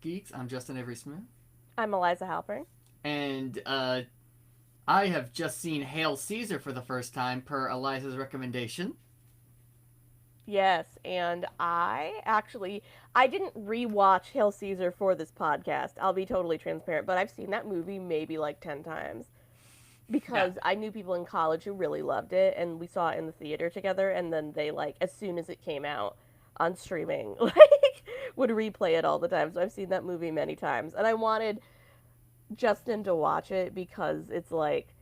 Geeks. I'm Justin Avery Smith, I'm Eliza Halpern. and I have just seen Hail Caesar for the first time per Eliza's recommendation. Yes, and I didn't rewatch Hail Caesar for this podcast. I'll be totally transparent, but I've seen that movie maybe like 10 times Yeah, because I knew people in college who really loved it and we saw it in the theater together and then they like as soon as it came out on streaming like would replay it all the time. So I've seen that movie many times and I wanted Justin to watch it because it's like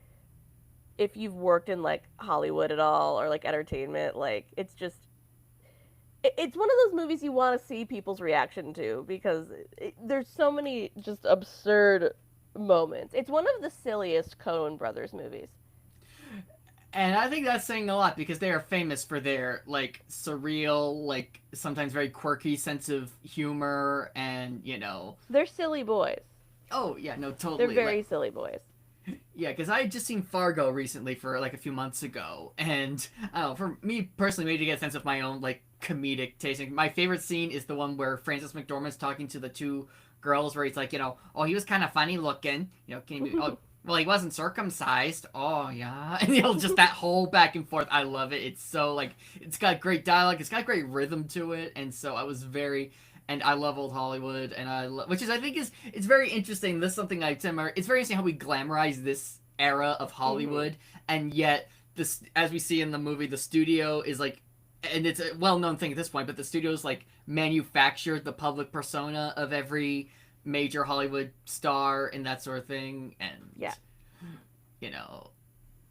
if you've worked in like Hollywood at all or like entertainment, like it's one of those movies you want to see people's reaction to because there's so many just absurd moments. It's one of the silliest Coen Brothers movies. and I think that's saying a lot because they are famous for their like surreal, like sometimes very quirky sense of humor, and They're silly boys. oh yeah, no, They're totally like very silly boys. yeah, because I had just seen Fargo recently for like a few months ago, and I don't know, for me personally, maybe to get a sense of my own like comedic tasting. My favorite scene is the one where Francis McDormand's talking to the two girls, where he's like, oh, he was kind of funny looking, can you, oh, well, he wasn't circumcised. Oh yeah, and just that whole back and forth. I love it. It's so like it's got great dialogue. It's got great rhythm to it, and so I was very and I love old Hollywood, and which is I think is it's very interesting. This is something I admire. It's very interesting how we glamorize this era of Mhm. Hollywood, and yet this, as we see in the movie, the studio is like, and it's a well-known thing at this point, but the studio's like manufactured the public persona of every major Hollywood star and that sort of thing, Yeah. you know,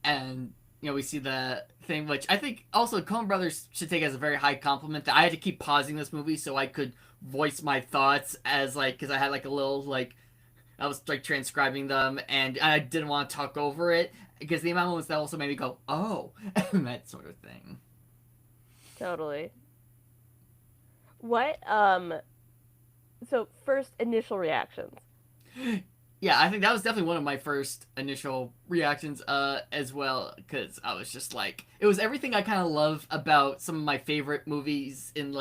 and we see the thing which I think also Coen Brothers should take as a very high compliment that I had to keep pausing this movie so I could voice my thoughts as like because I had like a little like I was like transcribing them and I didn't want to talk over it because the amount of moments that also made me go oh and that sort of thing. Totally. What so first initial reactions. Yeah, I think that was definitely one of my first initial reactions as well because I was just like it was everything I kind of love about some of my favorite movies in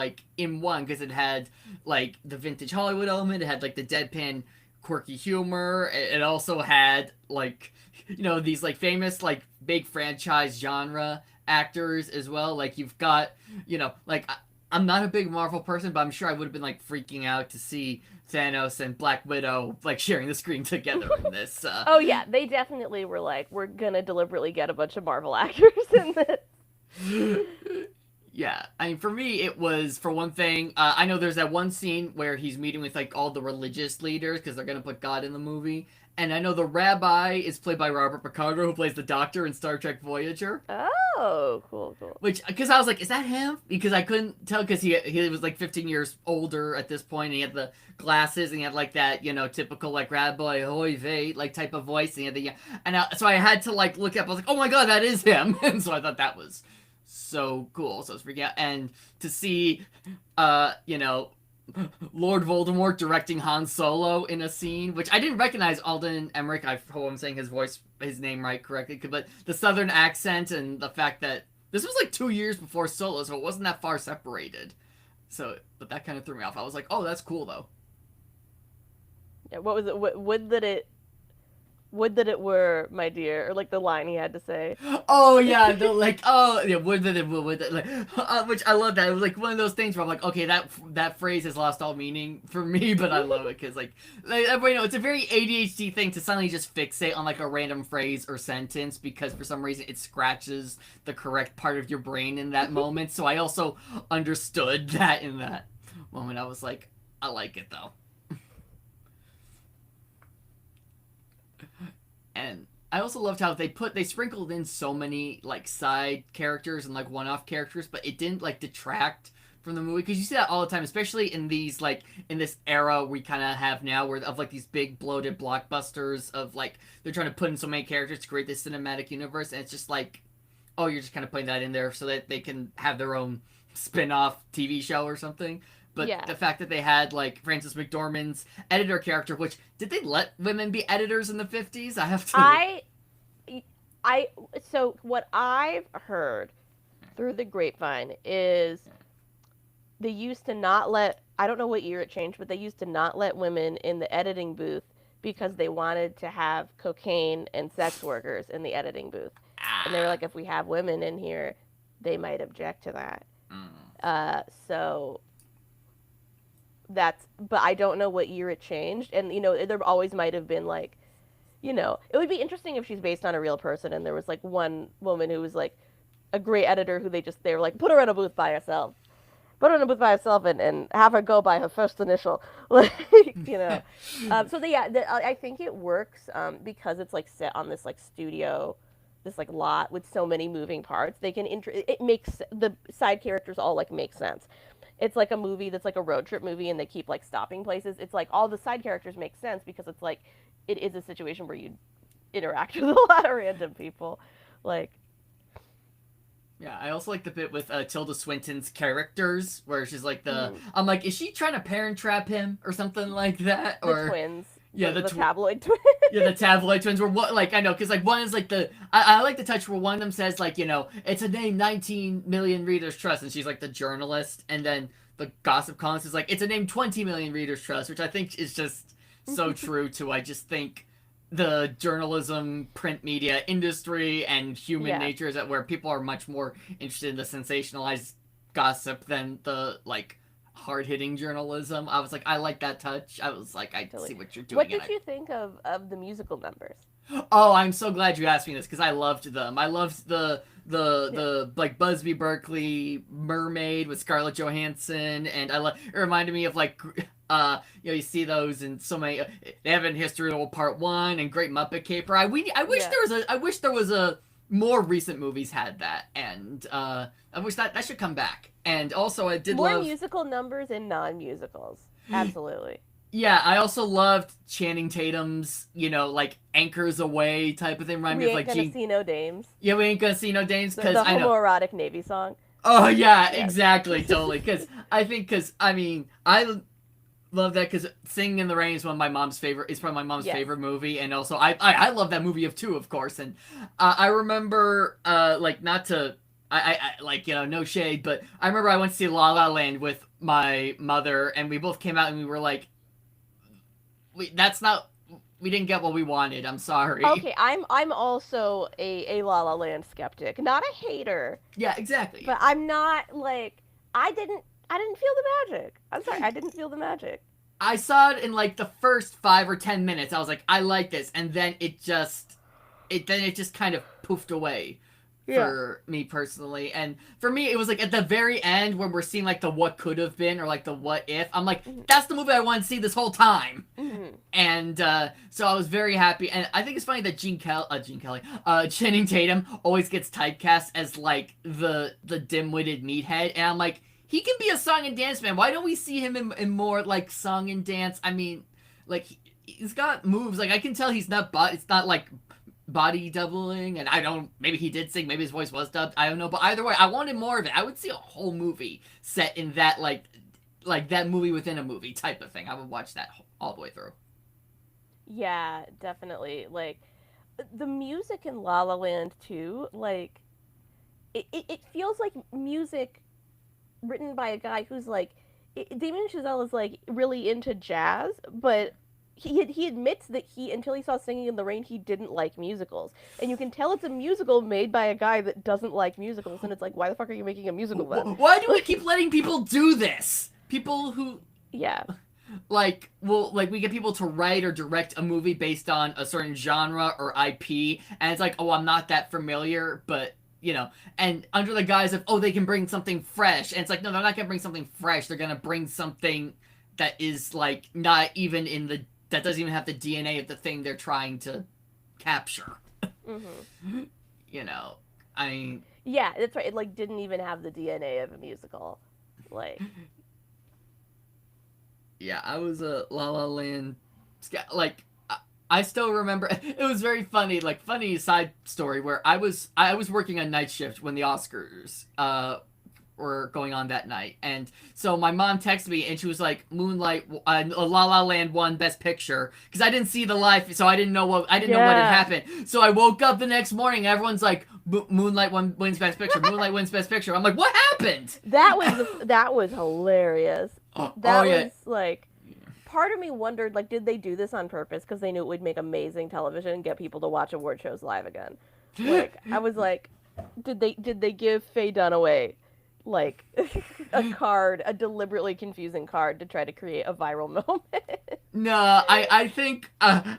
one because it had like the vintage Hollywood element, it had like the deadpan quirky humor, it also had like these like famous like big franchise genre actors as well, like you've got like I'm not a big Marvel person, but I'm sure I would have been like freaking out to see Thanos and Black Widow like sharing the screen together in this. Oh yeah, they definitely were like we're going to deliberately get a bunch of Marvel actors in this. Yeah, I mean, for me, it was for one thing. I know there's that one scene where he's meeting with like all the religious leaders because they're gonna put God in the movie, and I know the rabbi is played by Robert Picardo, who plays the Doctor in Star Trek Voyager. Oh, cool, cool. Which, because I was like, is that him? Because I couldn't tell because he was like 15 years older at this point, and he had the glasses, and he had like that typical like rabbi hoy vey like type of voice, and he had the so I had to like look up. I was like, oh my god, that is him, and so I thought that was so cool. So I was freaking out, and to see, uh, you know, Lord Voldemort directing Han Solo in a scene, which I didn't recognize Alden Emmerich. I hope I'm saying his name right correctly, but the Southern accent and the fact that this was like 2 years before Solo, so it wasn't that far separated. So, but that kind of threw me off. I was like, oh, that's cool though. Yeah, what was it? Would that it were, my dear, or like the line he had to say. Oh yeah, the like oh yeah, would like which I love that. It was like one of those things where I'm like, okay, that phrase has lost all meaning for me, but I love it because like everybody know it's a very ADHD thing to suddenly just fixate on like a random phrase or sentence because for some reason it scratches the correct part of your brain in that moment. So I also understood that in that moment. I was like, I like it though, and I also loved how they sprinkled in so many like side characters and like one-off characters, but it didn't like detract from the movie because you see that all the time, especially in these like in this era we kind of have now, where of like these big bloated blockbusters of like they're trying to put in so many characters to create this cinematic universe, and it's just like, oh, you're just kind of putting that in there so that they can have their own spin-off TV show or something. But Yeah, the fact that they had like Frances McDormand's editor character, which did they let women be editors in the 50s? I have to look. I, I. So what I've heard through the grapevine is they used to not let I don't know what year it changed, but they used to not let women in the editing booth because they wanted to have cocaine and sex workers in the editing booth. And they were Ah. like, if we have women in here, they might object to that. Mm. So but I don't know what year it changed. And, there always might have been like, it would be interesting if she's based on a real person and there was like one woman who was like a great editor who they were like, put her in a booth by herself. Put her in a booth by herself and have her go by her first initial. Like, you know. I think it works because it's like set on this like studio, this like lot with so many moving parts. It makes the side characters all like make sense. It's like a movie that's like a road trip movie and they keep like stopping places. It's like all the side characters make sense because it's like it is a situation where you interact with a lot of random people. Like, Yeah, I also like the bit with Tilda Swinton's characters, where she's like mm, I'm like, is she trying to parent trap him or something like that? the Or twins, yeah, the tabloid twins. yeah, the tabloid twins were what, like, I know, because like one is like I like the touch where one of them says like, it's a name 19 million readers trust, and she's like the journalist, and then the gossip columnist is like, it's a name 20 million readers trust, which I think is just so true to, I just think, the journalism, print media industry and human Yeah. nature is that where people are much more interested in the sensationalized gossip than the like hard-hitting journalism. I was like, I like that touch. I was like, I Totally. see what you're What doing, and did you think of the musical numbers? oh, I'm so glad you asked me this because I loved them. I loved the Yeah. the like Busby Berkeley Mermaid with Scarlett Johansson, and it reminded me of like you see those in so many. They have in History of Part One and Great Muppet Caper. Yeah. I wish there was a more recent movies had that, and I wish that should come back. And also, I did More love. musical numbers and non-musicals. Absolutely. Yeah, I also loved Channing Tatum's, like anchors away type of thing. Remind me We of ain't like gonna Gene. see no dames. Yeah, we ain't gonna see no dames because The I know. homoerotic Navy song. Oh yeah, Yes. exactly, totally. Because I mean I love that because Singing in the Rain is one of my mom's favorite. It's probably my mom's Yes. favorite movie, and also I love that movie of too, of course. And I remember like not to I like no shade, but I remember I went to see La La Land with my mother, and we both came out and we were like, that's not. We didn't get what we wanted. I'm sorry. Okay, I'm also a La La Land skeptic. Not a hater, Yeah, exactly. but I'm not like I didn't feel the magic. I'm sorry, I didn't feel the magic. I saw it in like the first 5 or 10 minutes. I was like, I like this, and then it just kind of poofed away Yeah. for me personally. And for me, it was like at the very end when we're seeing like the what could have been or like the what if. I'm like, Mhm. that's the movie I want to see this whole time. Mhm. And so I was very happy. And I think it's funny that Channing Tatum always gets typecast as like the dim-witted meathead, and I'm like, he can be a song and dance man. Why don't we see him in more like song and dance? I mean, like he's got moves. Like I can tell he's not, but it's not like body doubling. And I don't. Maybe he did sing. Maybe his voice was dubbed. I don't know. But either way, I wanted more of it. I would see a whole movie set in that like that movie within a movie type of thing. I would watch that all the way through. Yeah, definitely. Like the music in La La Land too, like it feels like music written by a guy who's like Damien Chazelle is like really into jazz, but he admits that until he saw Singing in the Rain he didn't like musicals, and you can tell it's a musical made by a guy that doesn't like musicals, and it's like, why the fuck are you making a musical then? Why do we keep letting people do this? People who Yeah. we get people to write or direct a movie based on a certain genre or IP, and it's like, oh, I'm not that familiar, but and under the guise of, oh, they can bring something fresh, and it's like, no, they're not gonna bring something fresh. They're gonna bring something that is like not even that doesn't even have the DNA of the thing they're trying to capture. Mhm. you know, I mean, Yeah, that's right. It like didn't even have the DNA of a musical. Like, yeah, I was a La La Land. Like, I still remember. It was very funny. Like, funny side story where I was working a night shift when the Oscars were going on that night, and so my mom texted me and she was like, "Moonlight, La La Land won Best Picture," because I didn't see the live, so I didn't know what had yeah. happened. So I woke up the next morning, everyone's like, "Moonlight wins Best Picture. Moonlight wins Best Picture." I'm like, "What happened?" That was hilarious. Oh That yeah. was like, part of me wondered, like, did they do this on purpose because they knew it would make amazing television and get people to watch award shows live again? Like, I was like, did they give Faye Dunaway like a card, a deliberately confusing card to try to create a viral moment? No, I think as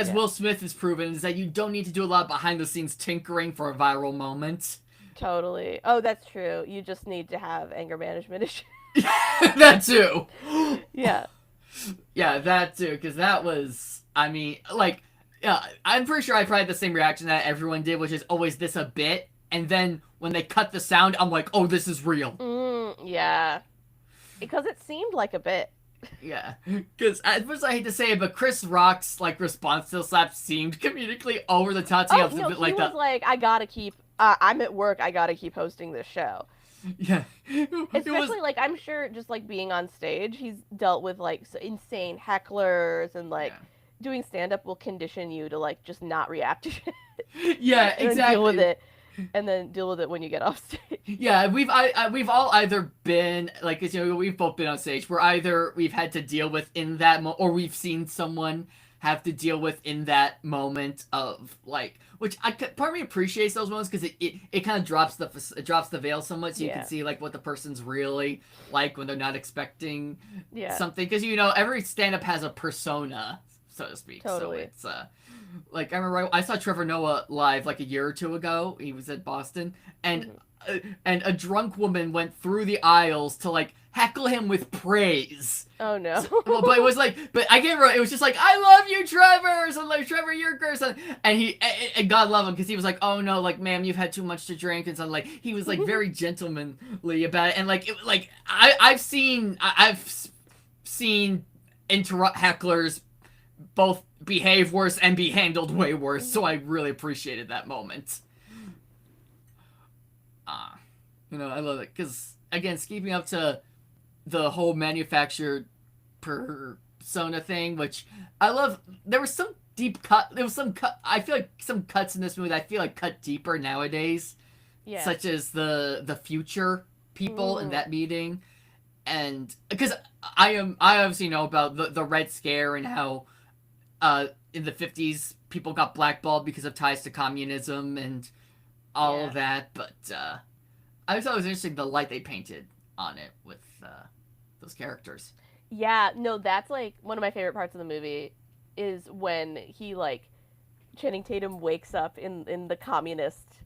Yeah, Will Smith has proven is that you don't need to do a lot of behind the scenes tinkering for a viral moment. totally. Oh, that's true. You just need to have anger management issues. That too. Yeah. Yeah, that too, because that was, I mean, like, yeah, I'm pretty sure I probably had the same reaction that everyone did, which is always this a bit, and then when they cut the sound, I'm like, oh, this is real. Yeah. Because it seemed like a bit. Yeah, because at first I hate to say it, but Chris Rock's like response to the slap seemed comedically over the top. So Oh yeah, a no, bit he like was that. like, I gotta keep. I'm at work. I gotta keep hosting this show. Yeah, it was. Especially like I'm sure just like being on stage, he's dealt with like insane hecklers and like Yeah, doing stand up will condition you to like just not react to shit yeah, and then deal with exactly. it and then deal with it when you get off stage. Yeah, we've all either been like, 'cause, you know, we've both been on stage. Where either we've had to deal with in that or we've seen someone have to deal with in that moment of like, which part of me appreciates those moments because it kind of it drops the veil somewhat, so you can Yeah. see like what the person's really like when they're not expecting Yeah. something. Because you know every stand up has a persona, so to speak. So Totally. it's like I remember I saw Trevor Noah live like a year or two ago. He was at Boston, and Hmm. and a drunk woman went through the aisles to like heckle him with praise. Oh no. So, well, but it was like, but I can't remember. It was just like, I love you, Trevor. So like, Trevor, you're great. And and God love him because he was like, oh no, like, ma'am, you've had too much to drink, and so like he was like very gentlemanly about it, and like like I've seen interrupt hecklers both behave worse and be handled way worse. So I really appreciated that moment. Ah, you know, I love it because again, keeping up to the whole manufactured persona thing, which I love. There was some deep cut. There was some cut. I feel like some cuts in this movie that I feel like cut deeper nowadays, Yeah. such as the future people in Mm. that meeting, and because I obviously know about the Red Scare and how in the 50s people got blackballed because of ties to communism and all Yeah. of that, but I thought it was interesting the light they painted on it with those characters. Yeah, no, that's like one of my favorite parts of the movie is when he like Channing Tatum wakes up in the communist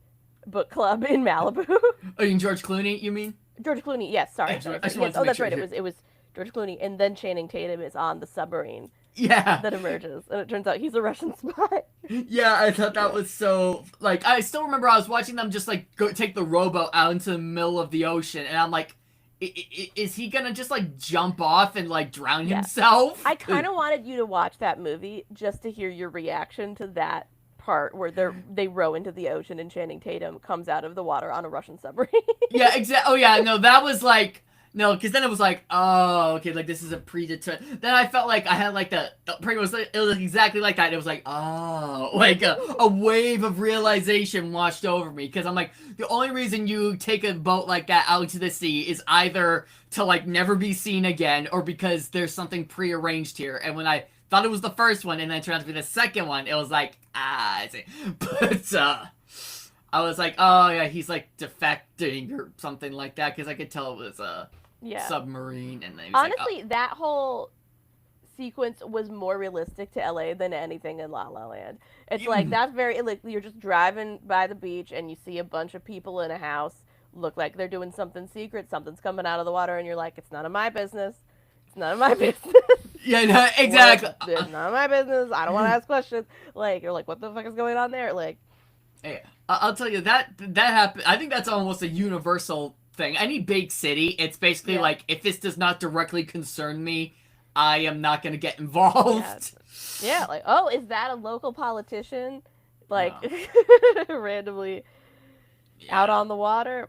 book club in Malibu. Oh, you mean George Clooney, you mean? George Clooney, yes, sorry, I sorry, just sorry. wanted Yes, to oh, make that's sure. right. It was George Clooney, and then Channing Tatum is on the submarine Yeah, that emerges, and it turns out he's a Russian spy. yeah. I thought that Yeah, was so. Like, I still remember I was watching them just like go take the rowboat out into the middle of the ocean, and I'm like, is he gonna just like jump off and like drown yeah. himself? I kind of wanted you to watch that movie just to hear your reaction to that part where they row into the ocean and Channing Tatum comes out of the water on a Russian submarine. Yeah, exactly. Oh, yeah, no, that was like no, because then it was like, oh, okay, like this is a predetermined. Then I felt like I had like the pretty much it was exactly like that. It was like, oh, like a wave of realization washed over me because I'm like, the only reason you take a boat like that out into the sea is either to like never be seen again or because there's something prearranged here. And when I thought it was the first one and then it turned out to be the second one, it was like, I see. But I was like, oh yeah, he's like defecting or something like that because I could tell it was a Yeah. submarine, and then he was like, oh, Honestly, that whole sequence was more realistic to LA than anything in La La Land. It's like that's very like you're just driving by the beach and you see a bunch of people in a house look like they're doing something secret, something's coming out of the water and you're like it's none of my business. It's none of my business. yeah, no, Like exactly. it's none of my business. I don't want to ask questions. Like you're like what the fuck is going on there? Like Hey, I'll tell you that happened. I think that's almost a universal thing. Any big city, it's basically yeah. like if this does not directly concern me, I am not going to get Yeah. involved. Yeah, like oh, is that a local politician like No. randomly out Yeah. on the water?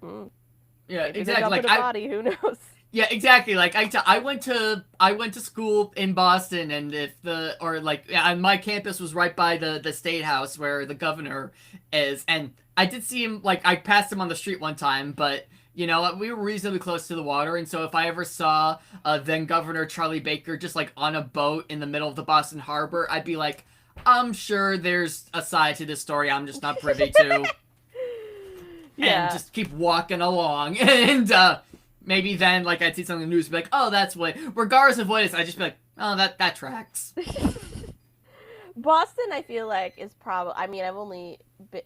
Yeah, Maybe they're exactly. dumping Like a body. Who knows? yeah, exactly. Like I went to school in Boston, and if the or like yeah, and my campus was right by the state house where the governor is, and I did see him. Like I passed him on the street one time, but You know, we were reasonably close to the water, and so if I ever saw then Governor Charlie Baker just like on a boat in the middle of the Boston Harbor, I'd be like, I'm sure there's a side to this story I'm just not privy to, and Yeah. just keep walking along. And maybe then, like, I'd see something in the news, be like, oh, that's what. Regardless of what it is, I'd just be like, oh, that tracks. Boston, I feel like, is probably. I mean, I've only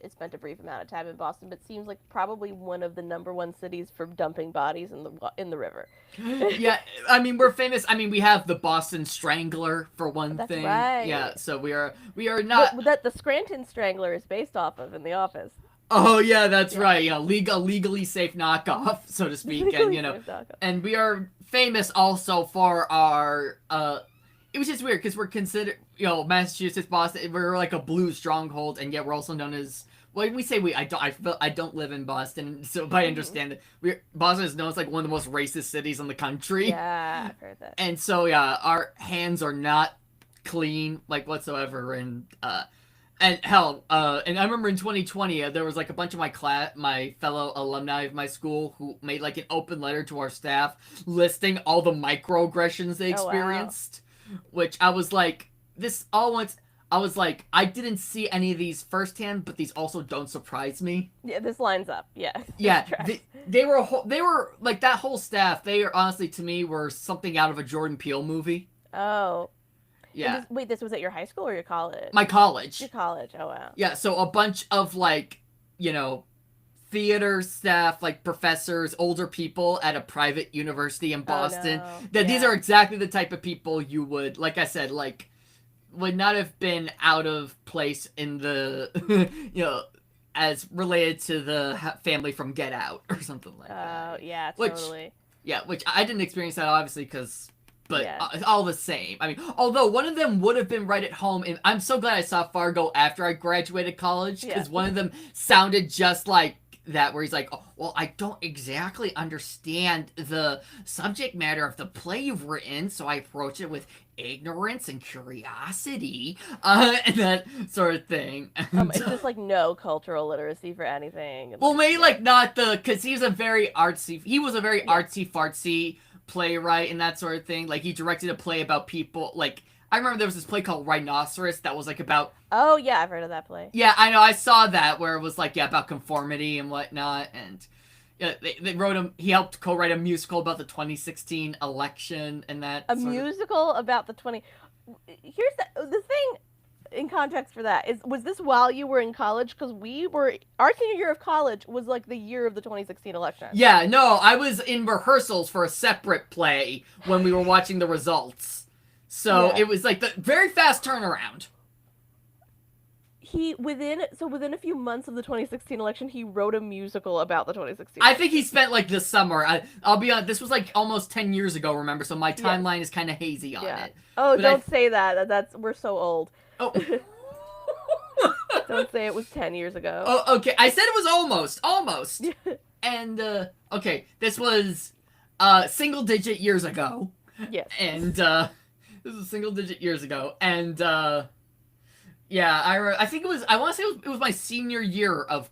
spent a brief amount of time in Boston, but seems like probably one of the number one cities for dumping bodies in the river. Yeah, I mean, we're famous. I mean, we have the Boston Strangler for one That's thing. right. Yeah, so we are not. That the Scranton Strangler is based off of in The Office. Oh yeah, that's Yeah. right. You know, legally safe knockoff, so to speak, and you know, and we are famous also for our. It was just weird because we're considered, you know, Massachusetts, Boston. We're like a blue stronghold, and yet we're also known as. Well, we say we. I don't live in Boston, so but I understand that Boston is known as like one of the most racist cities in the country. Yeah, I've heard that. And so yeah, our hands are not clean like whatsoever, and hell, and I remember in 2020, there was like a bunch of my fellow alumni of my school who made like an open letter to our staff listing all the microaggressions they Oh, wow. experienced, which I was like, this all once. I was like, I didn't see any of these firsthand, but these also don't surprise me. Yeah, this lines up. Yeah. Yeah, Tracks. they were like that whole staff. They are honestly to me were something out of a Jordan Peele movie. Oh. Yeah, Wait, this was at your high school or your college? my college. Your college. Oh wow. Yeah, so a bunch of like, you know, theater staff, like professors, older people at a private university in Boston. Oh, no. That these Yeah. are exactly the type of people you would, like I said, like would not have been out of place in the, you know, as related to the family from Get Out or something like that. Oh yeah, Which, totally. yeah, which I didn't experience that obviously because. But Yeah. all the same, I mean, although one of them would have been right at home, and I'm so glad I saw Fargo after I graduated college because Yeah. one of them sounded just like that, where he's like, oh, "Well, I don't exactly understand the subject matter of the play you've written, so I approach it with ignorance and curiosity, and that sort of thing." It's just like no cultural literacy for anything. And, well, maybe yeah. like not the because he was a very artsy fartsy playwright and that sort of thing. Like he directed a play about people. Like I remember there was this play called Rhinoceros that was like about. Oh yeah, I've heard of that play. Yeah, I know. I saw that where it was like about conformity and whatnot, and yeah, they wrote him. He helped co-write a musical about the 2016 election and that. A sort of- musical about the 20. Here's the thing. In context for that was this while you were in college? Because our senior year of college was like the year of the 2016 election. Yeah, no, I was in rehearsals for a separate play when we were watching the results, so Yeah. it was like the very fast turnaround. Within a few months of the 2016 election, he wrote a musical about the 2016. I think he spent like the summer. I'll be honest. This was like almost 10 years ago. Remember, so my timeline is kind of hazy on Yeah. it. Oh, But don't say that. We're so old. Oh. Don't say it was 10 years ago. Oh, okay. I said it was almost. And okay, this was single digit years ago. Yes. And this was single digit years ago. And yeah, I think it was. I want to say it was my senior year of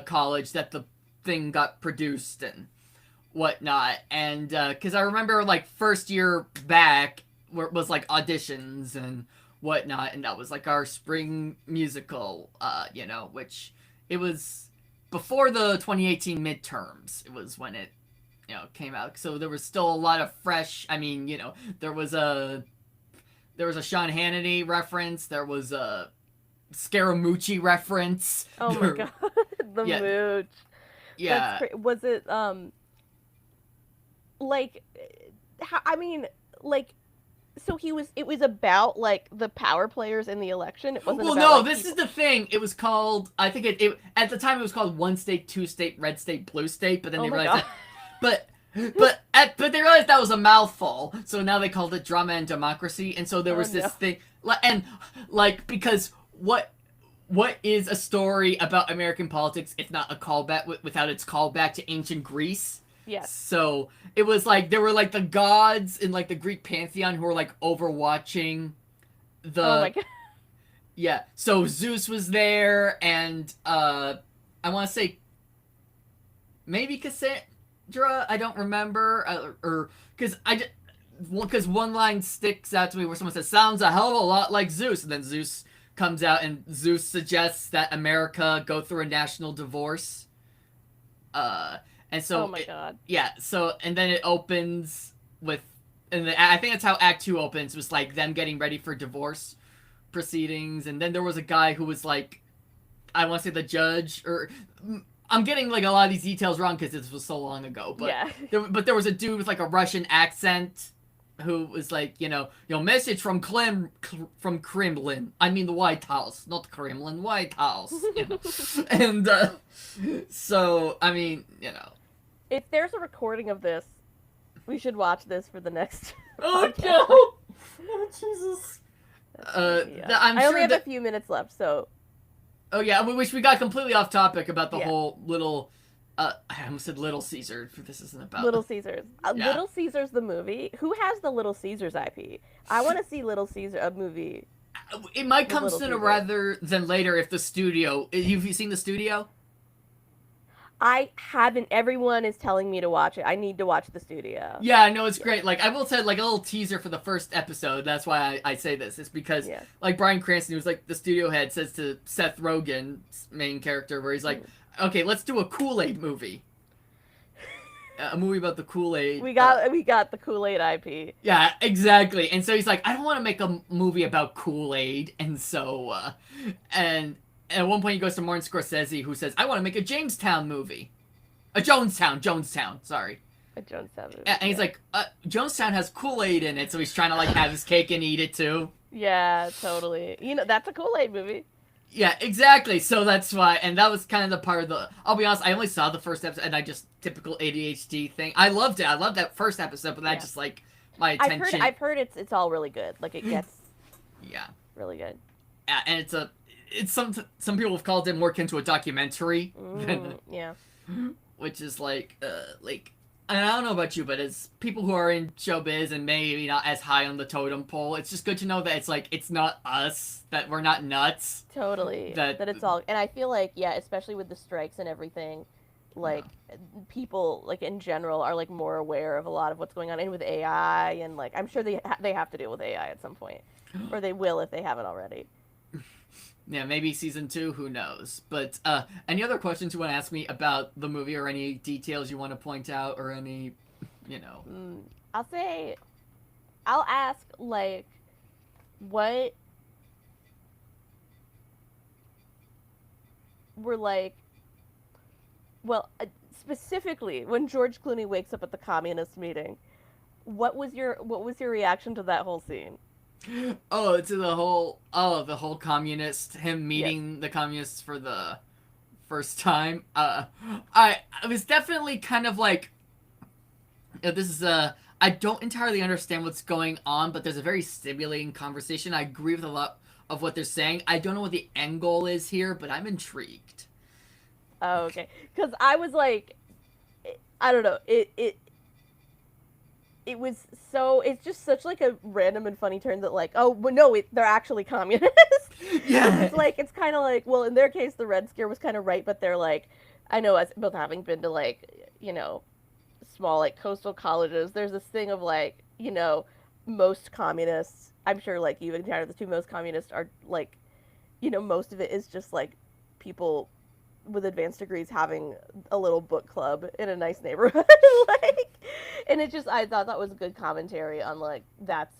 college that the thing got produced and whatnot. And because I remember like first year back where it was like auditions and whatnot, and that was like our spring musical, you know, which it was before the 2018 midterms. It was when it, you know, came out. So there was still a lot of fresh. I mean, you know, there was a Sean Hannity reference. There was a Scaramucci reference. Oh my god, the Yeah. mooch. Yeah. Was it like how, I mean like so it was about like the power players in the election. It wasn't Well, about, no, like, this people. is the thing. It was called. I think it at the time it was called One State, Two State, Red State, Blue State. But then Oh they my realized God. but they realized that was a mouthful. So now they called it Drama and Democracy. And so there was no. this thing, and like because what is a story about American politics if not a callback without its callback to ancient Greece? Yes. So it was like there were like the gods in like the Greek pantheon who were like overwatching the. Oh my god. Yeah, so Zeus was there, and I want to say maybe Cassandra. I don't remember, or because one line sticks out to me where someone says, "Sounds a hell of a lot like Zeus," and then Zeus comes out and Zeus suggests that America go through a national divorce. Uh, and Oh so my god. yeah, so and then it opens with, and I think that's how Act Two opens, was like them getting ready for divorce proceedings, and then there was a guy who was like, I want to say the judge, or I'm getting like a lot of these details wrong because this was so long ago, but Yeah. there was a dude with like a Russian accent who was like, message from from Kremlin. I mean the White House, not Kremlin, White House. And so I mean, If there's a recording of this, we should watch this for the next oh podcast. no, oh Jesus. Yeah. I'm I sure only have that. a few minutes left, so Oh yeah, we got completely off topic about the Yeah. whole little. I almost said Little Caesar. This isn't about Little Caesars. Yeah. Little Caesars the movie. Who has the Little Caesars IP? I want to see Little Caesar a movie. It might come Little sooner Caesar. rather than later if the studio. Have you seen the studio? I haven't. Everyone is telling me to watch it. I need to watch the studio. Yeah, I know it's great. Like I will say, like a little teaser for the first episode. That's why I say this. It's because Yeah. like Bryan Cranston, who's like the studio head, says to Seth Rogen's main character, where he's like, "Okay, let's do a Kool-Aid movie." A movie about the Kool-Aid. We got the Kool-Aid IP. Yeah, exactly. And so he's like, I don't want to make a movie about Kool-Aid. And so, and at one point he goes to Martin Scorsese, who says, I want to make a Jamestown movie. A Jonestown, sorry. A Jonestown movie. And he's like, Jonestown has Kool-Aid in it, so he's trying to like have his cake and eat it too. Yeah, totally. That's a Kool-Aid movie. Yeah, exactly. So that's why, and that was kind of the part of the. I'll be honest, I only saw the first episode, and I just typical ADHD thing. I loved it. I loved that first episode, but that just like my attention. I've heard it's all really good. Like it gets Yeah, really good. and it's some people have called it more akin to a documentary, Yeah. which is like. And I don't know about you, but as people who are in showbiz and maybe not as high on the totem pole, it's just good to know that it's like it's not us, that we're not nuts. Totally. That it's all, and I feel like, yeah, especially with the strikes and everything, like people like in general are like more aware of a lot of what's going on, and with AI, and like I'm sure they have to deal with AI at some point, or they will if they haven't already. Yeah, maybe season 2, who knows? But any other questions you want to ask me about the movie, or any details you want to point out, or any, I'll ask like what were like, well, specifically when George Clooney wakes up at the communist meeting, what was your reaction to that whole scene? Oh, to the whole communist, him meeting the communists for the first time. I was definitely kind of like, this is I don't entirely understand what's going on, but there's a very stimulating conversation. I agree with a lot of what they're saying. I don't know what the end goal is here, but I'm intrigued. Oh, okay. Because I was like, I don't know. It was so, it's just such like a random and funny turn that like, oh, well, no, they're actually communists. Yeah. It's kind of like, well, in their case, the Red Scare was kind of right, but they're like, I know, as both having been to like, small like coastal colleges, there's this thing of like, most communists, I'm sure like you encounter the two, most communists are like, most of it is just like people with advanced degrees having a little book club in a nice neighborhood. And it just, I thought that was a good commentary on like, that's,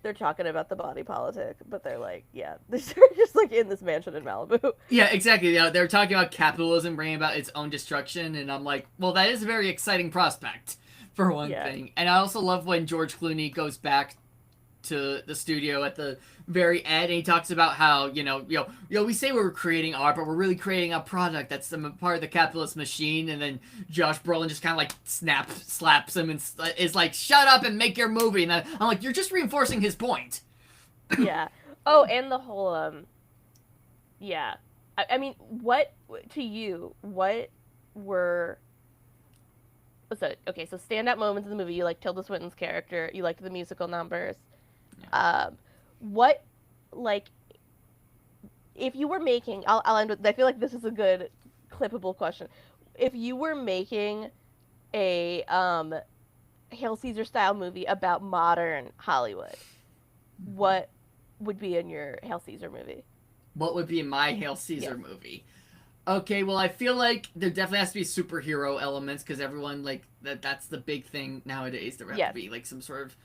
they're talking about the body politic, but they're like, yeah, they're just like in this mansion in Malibu. Yeah, exactly. They're talking about capitalism bringing about its own destruction, and I'm like, well, that is a very exciting prospect, for one thing. And I also love when George Clooney goes back to the studio at the very end, and he talks about how we say we're creating art, but we're really creating a product that's part of the capitalist machine. And then Josh Brolin just kind of like slaps him and is like, "Shut up and make your movie." And I'm like, "You're just reinforcing his point." Yeah. Oh, and the whole yeah. I mean, what to you? What were so standout moments in the movie? You like Tilda Swinton's character. You liked the musical numbers. What, like, if you were making, I'll end with, I feel like this is a good clippable question. if you were making a Hail Caesar style movie about modern Hollywood, what would be in your Hail Caesar movie? What would be my Hail Caesar Yes. movie? Okay, well, I feel like there definitely has to be superhero elements because everyone like that's the big thing nowadays. There would have Yes. to be like some sort of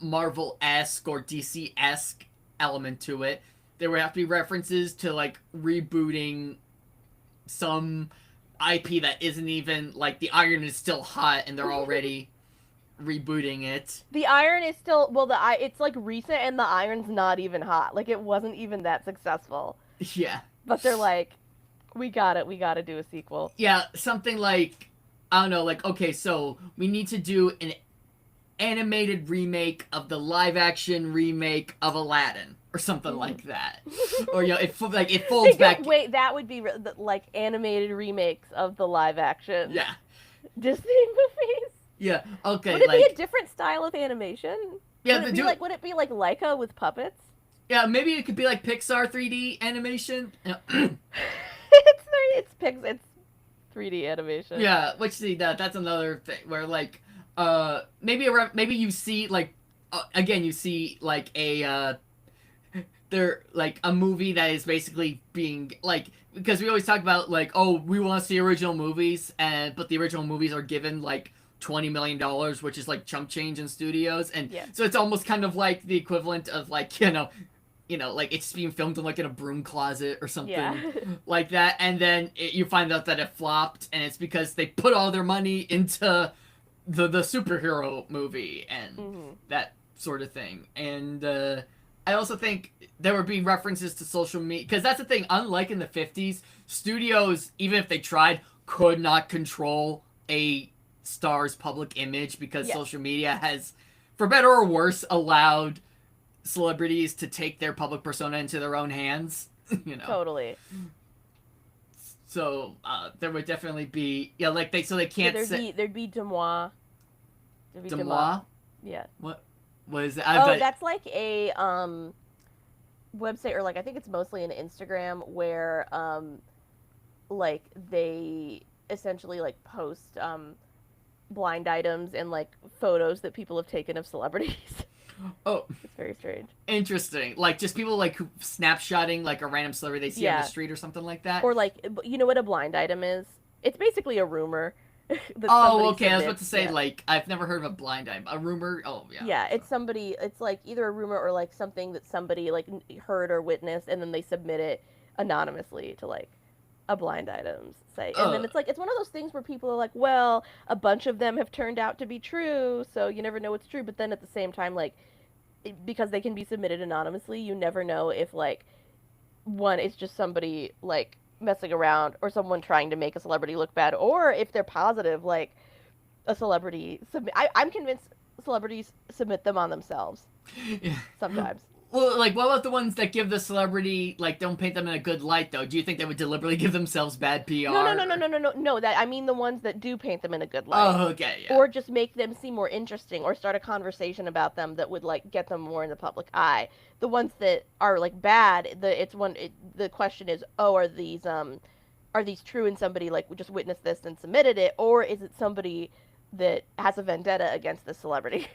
Marvel-esque or DC-esque element to it. There would have to be references to like rebooting some IP that isn't even like the iron is still hot and they're already rebooting it. The iron is still it's like recent and the iron's not even hot. Like it wasn't even that successful. Yeah. But they're like, we got it. We got to do a sequel. Yeah, something like I don't know, like okay, so we need to do an animated remake of the live action remake of Aladdin or something like that. Or it folds back. Wait, that would be like animated remakes of the live action Yeah. Disney movies. Yeah. Okay. Would it like be a different style of animation? yeah, Would it be like Leica with puppets? yeah, maybe it could be like Pixar 3D animation. It's 3D animation. Yeah, which see that's another thing where like maybe you see like again you see like a they're like a movie that is basically being like because we always talk about like oh we want to see original movies but the original movies are given like $20 million, which is like chump change in studios, and Yeah. so it's almost kind of like the equivalent of like like it's being filmed in like in a broom closet or something Yeah. like that, and then you find out that it flopped, and it's because they put all their money into the superhero movie and that sort of thing. And I also think there would be references to social media because that's the thing. Unlike in the 50s, studios, even if they tried, could not control a star's public image because Yes. social media has, for better or worse, allowed celebrities to take their public persona into their own hands. Totally. So there would definitely be like they can't say There'd be Demois. Demois. Yeah. What is that? That's like a website, or like I think it's mostly an Instagram where like they essentially like post blind items and like photos that people have taken of celebrities. Oh, It's very strange. interesting. Like just people like who snapshotting like a random celebrity they see on Yeah. the street or something like that. Or like, you know what a blind item is? It's basically a rumor. that Oh, somebody okay. I was about submits. to say Yeah. like I've never heard of a blind item. A rumor. Oh, yeah. Yeah, it's somebody. It's like either a rumor or like something that somebody like heard or witnessed, and then they submit it anonymously to like a blind items site. And then it's like it's one of those things where people are like, well, a bunch of them have turned out to be true, so you never know what's true. But then at the same time, like because they can be submitted anonymously, you never know if like one it's just somebody like messing around or someone trying to make a celebrity look bad, or if they're positive, like a celebrity submit. I'm convinced celebrities submit them on themselves Yeah. sometimes. Well, like, what about the ones that give the celebrity, like, don't paint them in a good light, though? Do you think they would deliberately give themselves bad PR? No. That I mean the ones that do paint them in a good light. Oh, okay, yeah. Or just make them seem more interesting, or start a conversation about them that would like get them more in the public eye. The ones that are like bad, the question is, oh, are these true, and somebody like just witnessed this and submitted it, or is it somebody that has a vendetta against the celebrity?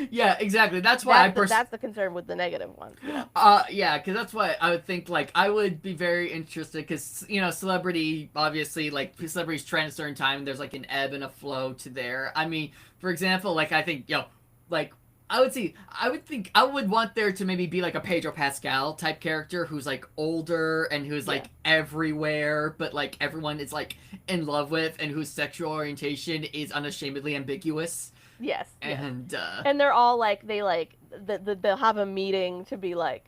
Yeah, exactly. That's why that's the concern with the negative ones. You know? Yeah, because that's why I would think, like, I would be very interested, because, celebrity, obviously, like, celebrities trend a certain time, there's, like, an ebb and a flow to there. I mean, for example, like, I think, like, I would want there to maybe be, like, a Pedro Pascal type character who's, like, older and who's, like, everywhere, but, like, everyone is, like, in love with, and whose sexual orientation is unashamedly ambiguous. Yes. And and they're all like they'll have a meeting to be like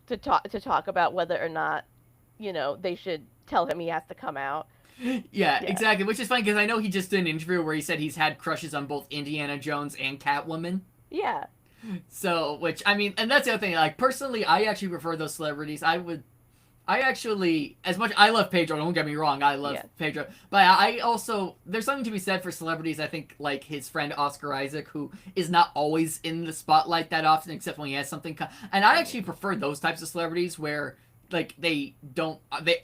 to talk about whether or not they should tell him he has to come out. Yeah, exactly. Which is fine because I know he just did an interview where he said he's had crushes on both Indiana Jones and Catwoman. Yeah. So, which I mean, and that's the other thing. Like personally, I actually prefer those celebrities. I actually, as much I love Pedro. Don't get me wrong, I love Pedro, but I also there's something to be said for celebrities. I think like his friend Oscar Isaac, who is not always in the spotlight that often, except when he has something. And I actually prefer those types of celebrities where like they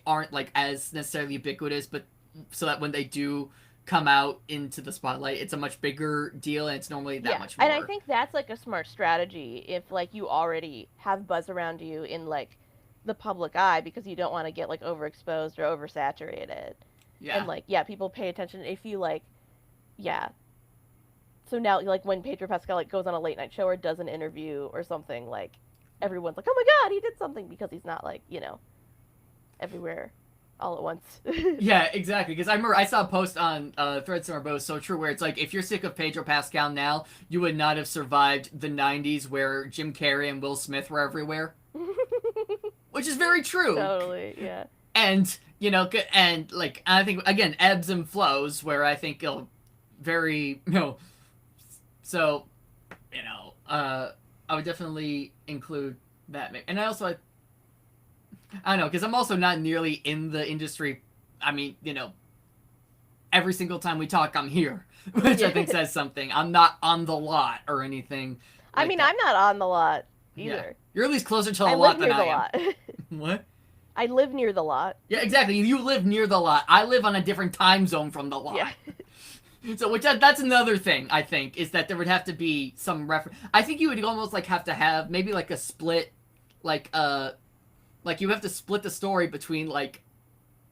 aren't like as necessarily ubiquitous, but so that when they do come out into the spotlight, it's a much bigger deal, and it's normally that Yeah, much and I more. think that's like a smart strategy if like you already have buzz around you in like the public eye because you don't want to get like overexposed or oversaturated. And Yeah. like yeah, people pay attention if you like yeah. So now like when Pedro Pascal like goes on a late night show or does an interview or something like everyone's like, "Oh my god, he did something" because he's not like, everywhere all at once. Yeah, exactly. Because I remember I saw a post on Threads from our both so true where it's like if you're sick of Pedro Pascal now, you would not have survived the '90s where Jim Carrey and Will Smith were everywhere, which is very true. Totally, yeah. And and like I think again ebbs and flows where I think it'll very so I would definitely include that. And I don't know because I'm also not nearly in the industry. I mean, every single time we talk, I'm here, which I think says something. I'm not on the lot or anything I like mean, that. I'm not on the lot Yeah, either. you're at least closer to the I lot live than near the I am. lot. What? I live near the lot. Yeah, exactly. You live near the lot. I live on a different time zone from the lot. Yeah. So, that's another thing I think is that there would have to be some reference. I think you would almost like have to have maybe like a split, like like you have to split the story between like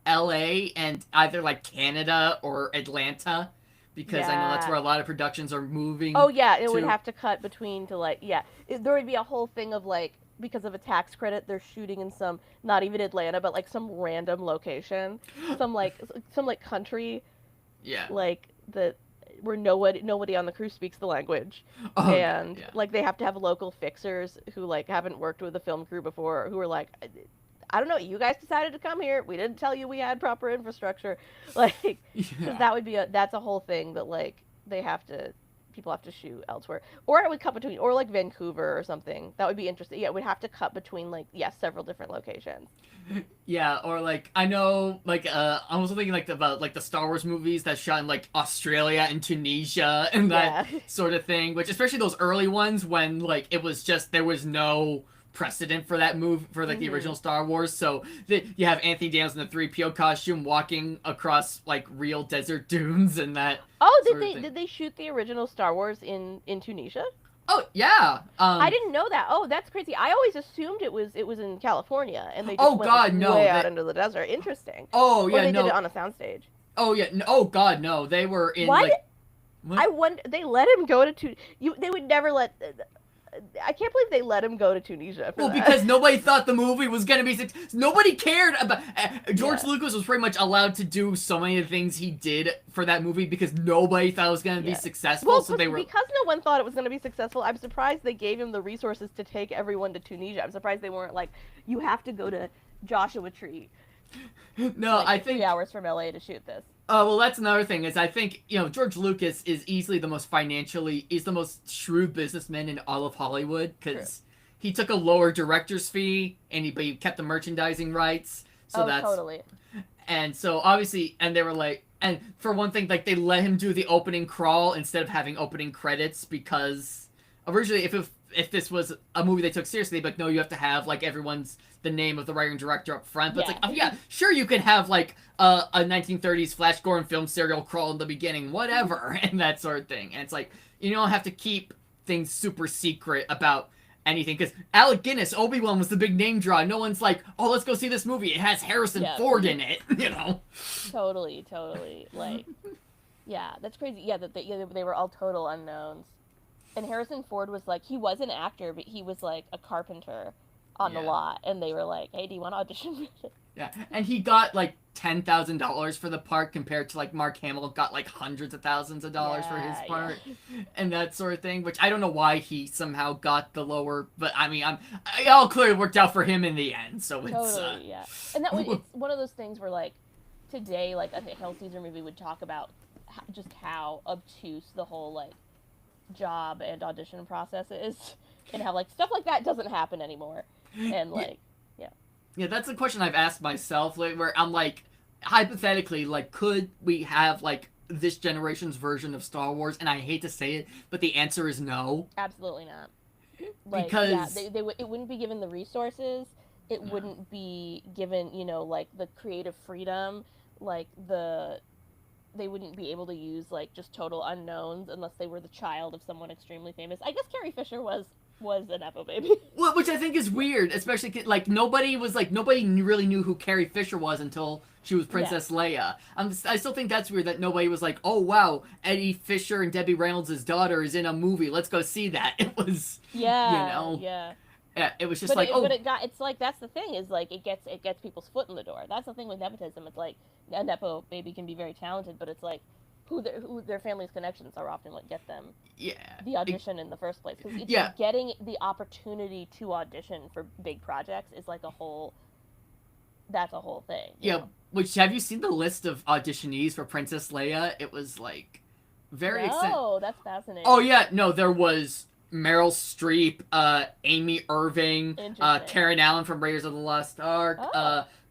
L.A. and either like Canada or Atlanta, because I know that's Yeah. where a lot of productions are moving Oh yeah, it would to. have to cut between to like yeah. There would be a whole thing of like because of a tax credit, they're shooting in some not even Atlanta, but like some random location, some like country Yeah. like that where nobody on the crew speaks the language, Oh yeah. and Yeah. like they have to have local fixers who like haven't worked with a film crew before who are like I don't know, you guys decided to come here. We didn't tell you we had proper infrastructure. Like, because Yeah. that's a whole thing that like people have to shoot elsewhere, or it would cut between, or like Vancouver or something. That would be interesting. Yeah, it would have to cut between like several different locations. Yeah, or like I know, like I'm also thinking like about like the Star Wars movies that shot in like Australia and Tunisia and that Yeah, sort of thing. Which especially those early ones when like it was just there was no precedent for that move for like the hmm original Star Wars. So you have Anthony Daniels in the 3PO costume walking across like real desert dunes and that Oh, did sort of they thing. did they shoot the original Star Wars in Tunisia? Oh yeah. I didn't know that. Oh, that's crazy. I always assumed it was in California, and they just Oh went like God, no. way out into the desert. Interesting. Oh Or yeah, they did it no. on a soundstage. Oh yeah. No, oh God, no. They were in Why like did what? I wonder? They let him go to you. They would never let. I can't believe they let him go to Tunisia for Well, that. because nobody thought the movie was gonna be. Nobody cared about. George Yeah. Lucas was pretty much allowed to do so many of the things he did for that movie because nobody thought it was gonna be Yeah. successful. Well, So they were. because no one thought it was going to be successful, I'm surprised they gave him the resources to take everyone to Tunisia. I'm surprised they weren't like, you have to go to Joshua Tree, No, like I 3 hours think. from LA to shoot this. Well, that's another thing. Is I think George Lucas is easily the most financially. He's the most shrewd businessman in all of Hollywood True. because he took a lower director's fee and but he kept the merchandising rights. So Oh, that's totally. And so obviously, and they were like, and for one thing, like they let him do the opening crawl instead of having opening credits because originally, if this was a movie they took seriously, but no, you have to have like everyone's the name of the writer and director up front. But it's Yeah. like, oh yeah, sure, you can have like a 1930s Flash Gordon film serial crawl in the beginning, whatever, and that sort of thing. And it's like you don't have to keep things super secret about anything because Alec Guinness, Obi-Wan was the big name draw. No one's like, oh, let's go see this movie. It has Harrison Yeah. Ford in it, you know. Totally, totally. Like, yeah, that's crazy. Yeah, that they were all total unknowns. And Harrison Ford was like, he was an actor, but he was like a carpenter on the Yeah. lot. And they were like, hey, do you want to audition for it? Yeah, and he got like $10,000 for the part compared to like Mark Hamill got like hundreds of thousands of dollars for his Yeah, part yeah. and that sort of thing. Which I don't know why he somehow got the lower, but I mean, it all clearly worked out for him in the end. So it's Totally, yeah. And it's one of those things where like today, like a Hail Caesar movie would talk about just how obtuse the whole like job and audition process is, and how like stuff like that doesn't happen anymore. And yeah, like, yeah, yeah, that's a question I've asked myself, like, where I'm like, hypothetically, like, could we have like this generation's version of Star Wars? And I hate to say it, but the answer is no. absolutely not. Like, yeah, Because it wouldn't be given the resources. It uh, wouldn't be given, like the creative freedom. like they wouldn't be able to use like just total unknowns unless they were the child of someone extremely famous. I guess Carrie Fisher was a nepo baby. Well, which I think is weird, especially like nobody really knew who Carrie Fisher was until she was Princess Leia. I still think that's weird that nobody was like, oh wow, Eddie Fisher and Debbie Reynolds' daughter is in a movie. Let's go see that. It was, Yeah. it was just But like, it's like that's the thing is like it gets people's foot in the door. That's the thing with nepotism. It's like a nepo baby can be very talented, but it's like who their family's connections are often what get them the audition in the first place. Because getting the opportunity to audition for big projects is like that's a whole thing. Yeah. Know? Which, have you seen the list of auditionees for Princess Leia? It was like very exciting. Oh, that's fascinating. Oh yeah, no, there was Meryl Streep, Amy Irving, Karen Allen from Raiders of the Lost Ark.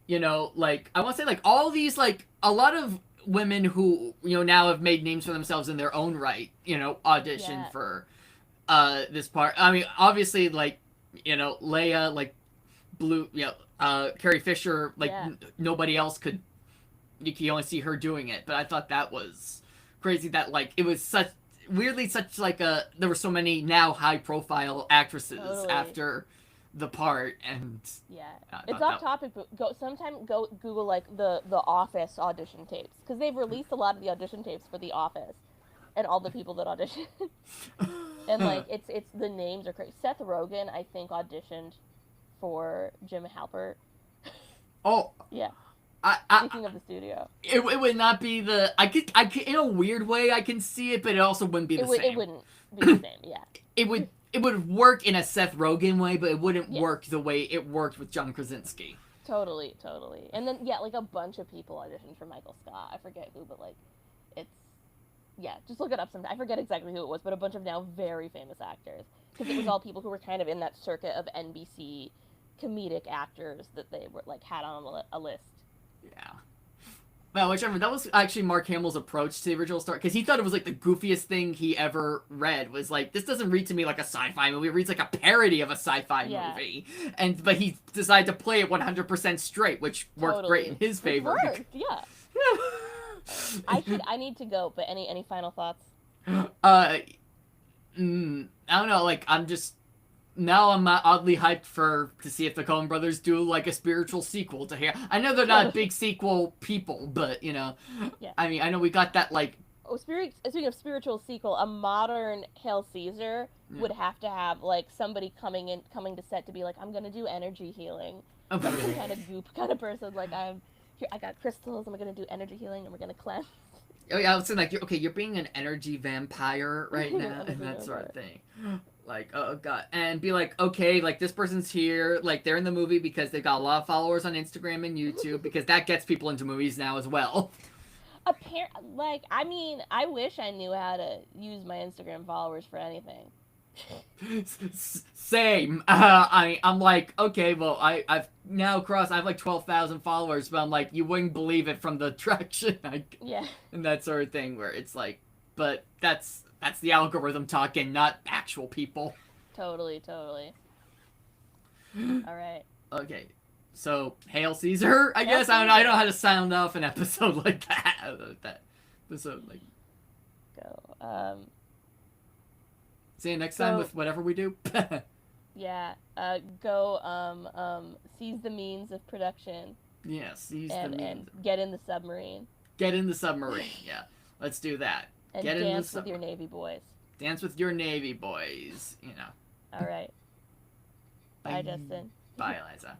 You know, like I want to say like all these like a lot of women who now have made names for themselves in their own right, audition for this part. I mean, obviously, like Leia, like Blue, Carrie Fisher, like nobody else could. You can only see her doing it, but I thought that was crazy. That like it was such like there were so many now high profile actresses after the part, and it's off topic, but go Google like the Office audition tapes, because they've released a lot of the audition tapes for the Office and all the people that auditioned. And like it's the names are crazy. Seth Rogen, I think, auditioned for Jim Halpert. Oh yeah. Speaking of the studio, it would not be the I could in a weird way I can see it, but it also wouldn't be the same. It wouldn't be the same. Yeah. It would work in a Seth Rogen way, but it wouldn't work the way it worked with John Krasinski. Totally. And then like a bunch of people auditioned for Michael Scott. I forget who, but like it's just look it up sometime. I forget exactly who it was, but a bunch of now very famous actors, because it was all people who were kind of in that circuit of NBC comedic actors that they were like had on a list. Yeah. Well, whichever. That was actually Mark Hamill's approach to the original Star, because he thought it was like the goofiest thing he ever read. Was like, this doesn't read to me like a sci-fi movie. It reads like a parody of a sci-fi movie. But he decided to play it 100% straight, which worked great in his favor. It worked, yeah. I need to go, but any final thoughts? I don't know. Like now I'm oddly hyped to see if the Coen Brothers do like a spiritual sequel to here. I know they're not big sequel people, but I mean, I know we got that like. Oh, speaking of spiritual sequel, a modern Hail Caesar would have to have like somebody coming to set to be like, I'm gonna do energy healing. Like some kind of goop kind of person. Like I got crystals. I'm gonna do energy healing, and we're gonna cleanse. Oh yeah, I was saying like, you're being an energy vampire right now, and that sort of thing. Like, oh god, and be like, okay, like this person's here, like they're in the movie because they've got a lot of followers on Instagram and YouTube, because that gets people into movies now as well. Like, I mean, I wish I knew how to use my Instagram followers for anything. Same. I'm like, okay, well, I've now I have like 12,000 followers, but I'm like, you wouldn't believe it from the traction, and that sort of thing, where it's like, but that's the algorithm talking, not actual people. Totally. All right. Okay. So, Hail Caesar, I guess. I don't know how to sound off an episode like that. Episode, like. Go. See you next time with whatever we do. Yeah. Go. Seize the means of production. Yeah, seize the means. And get in the submarine. Get in the submarine, yeah. Let's do that. And dance with your Navy boys. Dance with your Navy boys, All right. Bye, Justin. Bye, Eliza.